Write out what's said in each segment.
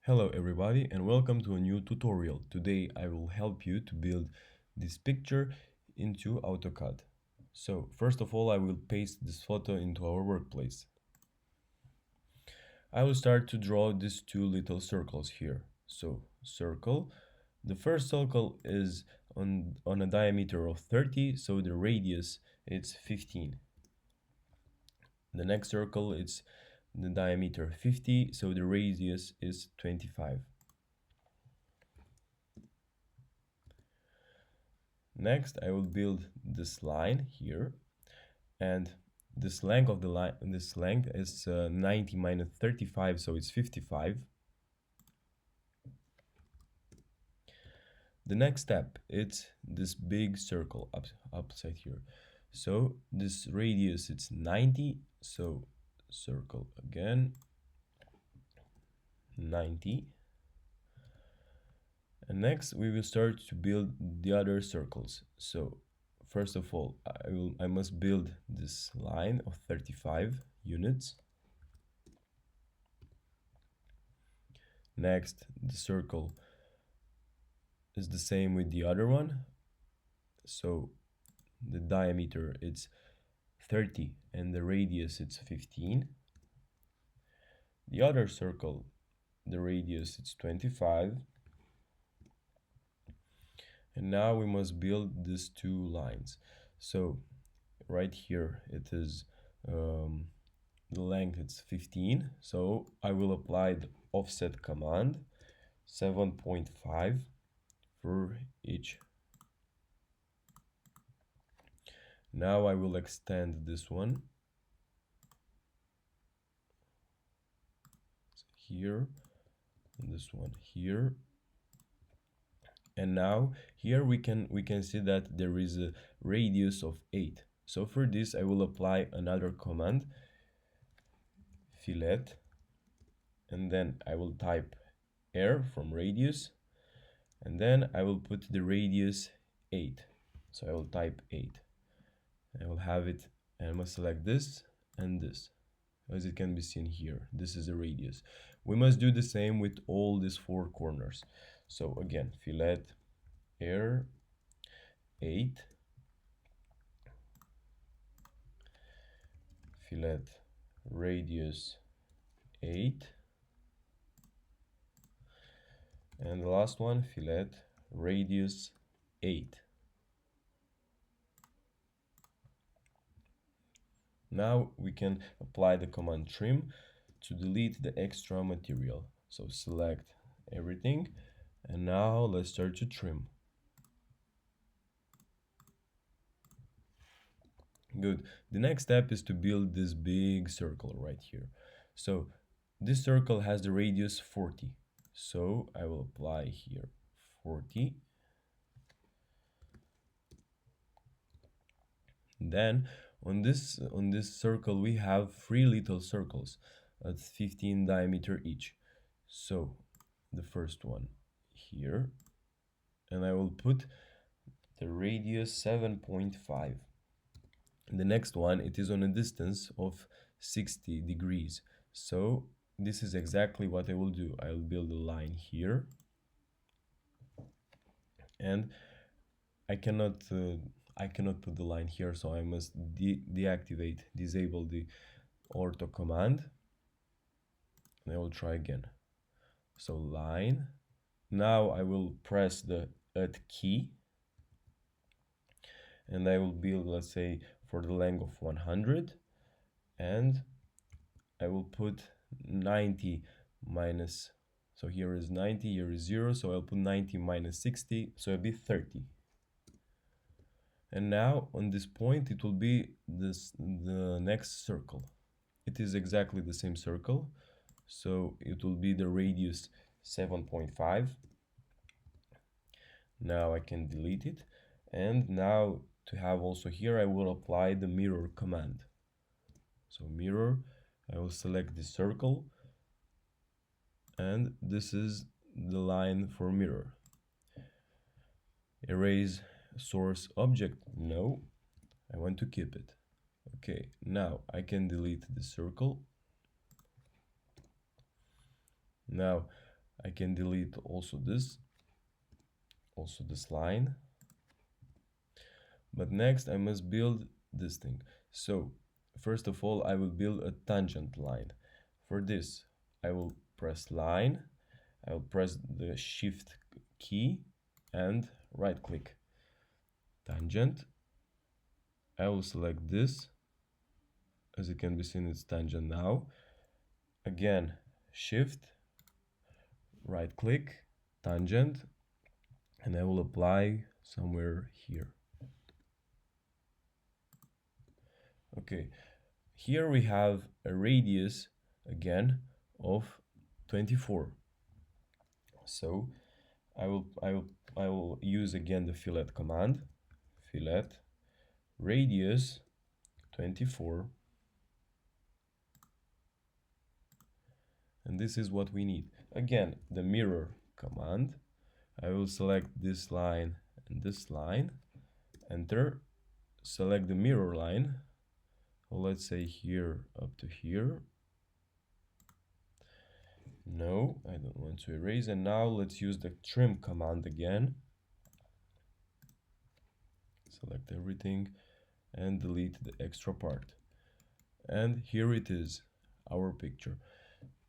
Hello everybody and welcome to a new tutorial. Today I will help you to build this picture into AutoCAD. So first of all I will paste this photo into our workplace. I will start to draw these two little circles here. So circle. The first circle is on a diameter of 30, so the radius is 15. The next circle is the diameter 50, so the radius is 25. Next, I will build this line here, and this length of the line, this length is 90 minus 35, so it's 55. The next step, it's this big circle upside here. So this radius it's 90, so circle again 90. And next we will start to build the other circles. So first of all, I must build this line of 35 units. Next, the circle is the same with the other one. So the diameter is 30 and the radius is 15. The other circle, the radius is 25. And now we must build these two lines. So right here it is the length is 15, so I will apply the offset command 7.5 for each. Now I will extend this one here and this one here. And now here we can see that there is a radius of 8. So for this I will apply another command, fillet, and then I will type r from radius, and then I will put the radius 8. So I will type 8. I will have it, and I must select this and this. As it can be seen here, this is the radius. We must do the same with all these four corners. So again, fillet r 8, fillet radius 8, and the last one, fillet radius 8. Now we can apply the command trim to delete the extra material. So select everything, and now let's start to trim. Good. The next step is to build this big circle right here. So this circle has the radius 40. So I will apply here 40. Then on this circle we have three little circles at 15 diameter each. So the first one here, and I will put the radius 7.5. The next one, it is on a distance of 60 degrees. So this is exactly what I will do. I will build a line here, and I cannot put the line here, so I must disable the ortho command, and I will try again. So line. Now I will press the add key, and I will build, let's say, for the length of 100, and I will put 90 minus, so here is 90, here is 0, so I'll put 90 minus 60, so it'll be 30. And now on this point it will be the next circle. It is exactly the same circle, so it will be the radius 7.5. Now I can delete it, and now to have also here I will apply the mirror command. So mirror, I will select the circle, and this is the line for mirror. Erase source object, no, I want to keep it. Okay, now I can delete the circle. Now I can delete also this line. But next I must build this thing. So first of all, I will build a tangent line. For this, I will press line, I will press the shift key and right click. Tangent. I will select this. As it can be seen, it's tangent now. Again, shift, right click, tangent, and I will apply somewhere here. Okay, here we have a radius again of 24. So I will use again the fillet command, fillet radius 24, and this is what we need. Again, the mirror command. I will select this line and this line, enter, select the mirror line, let's say here up to here. No, I don't want to erase. And now let's use the trim command again. Select everything and delete the extra part. And here it is, our picture.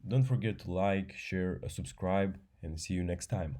Don't forget to like, share, subscribe, and see you next time.